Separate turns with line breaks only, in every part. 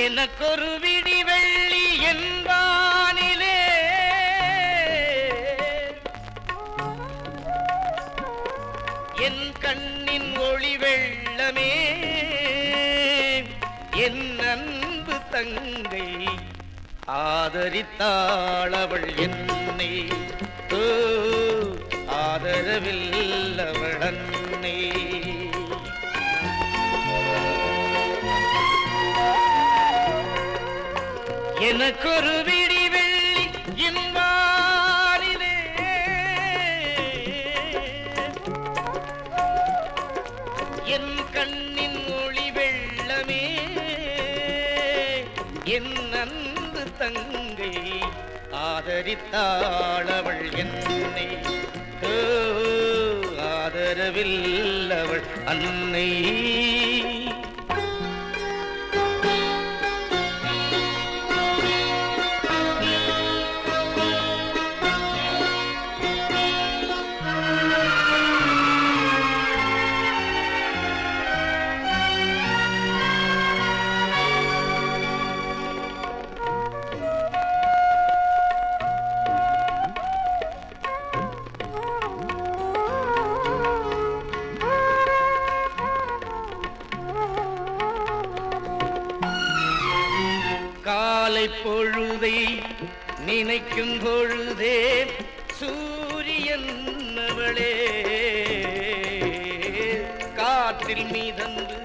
எனக்கொரு விடி வெள்ளி என்பானிலே என் கண்ணின் ஒளி வெள்ளமே என் அன்பு தங்கை ஆதரித்தாள் அவள் என்னை ஆதரவில் அவள் அன்னை எனக்கொரு விடி வெள்ளி என்பானிலே என் கண்ணின் ஒளி வெள்ளமே என் அன்பு தங்கை ஆதரித்தாள் அவள் என்னை ஆதரவில் அவள் அன்னை காலை பொழுதை நினைக்கும் பொழுதே சூரியன் அவளே காற்றில் மீதந்து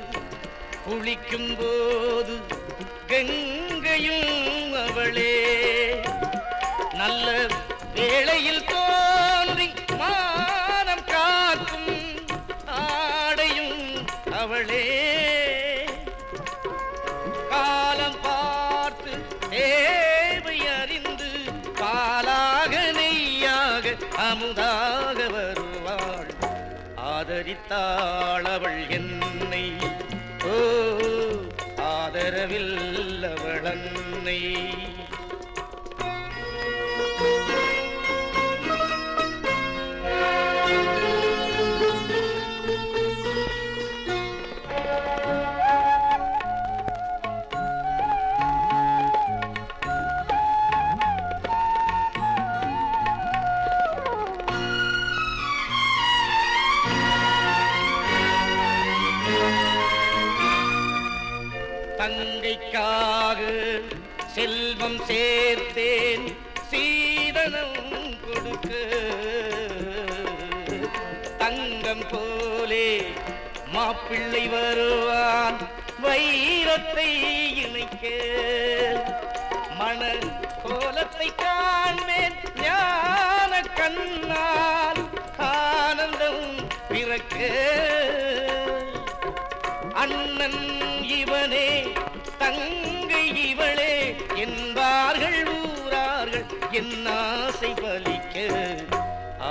குளிக்கும் போது கங்கையும் அவளே நல்ல வேளையில் தோன்றி மானம் காக்கும் ஆடையும் அவளே காலம் பார்த்து தேவை அறிந்து பாலாக நெய்யாக அமுதாக வருவாள் ஆதரித்தாள் அவள் என்னை ஆதரவில் அவள் அன்னை தங்கைக்காக செல்வம் சேர்த்தேன் சீதனம் கொடுக்க தங்கம் போலே மாப்பிள்ளை வருவான் வைரத்தை இணைக்க மண கோலத்தை காண்பேன் ஞான கண்ணால் ஆனந்தம் பிறக்க அண்ணன் இவனே தங்கை இவளே என்பார்கள் ஊரார்கள் என் ஆசை பலிக்க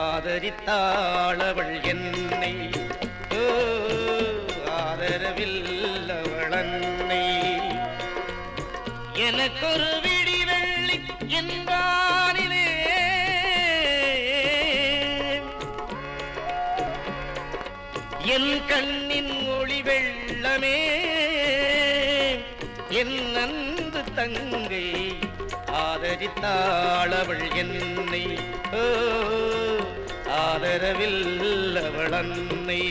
ஆதரித்தாள் அவள் என்னை ஆதரவில் அவள் அன்னை எனக்கொரு விடி வெள்ளி என்பானிலே என் கண்ணின் ஒளி வெள்ளமே என் அன்பு தங்கை ஆதரித்தாள் அவள் என்னை ஆதரவில் அவள் அன்னை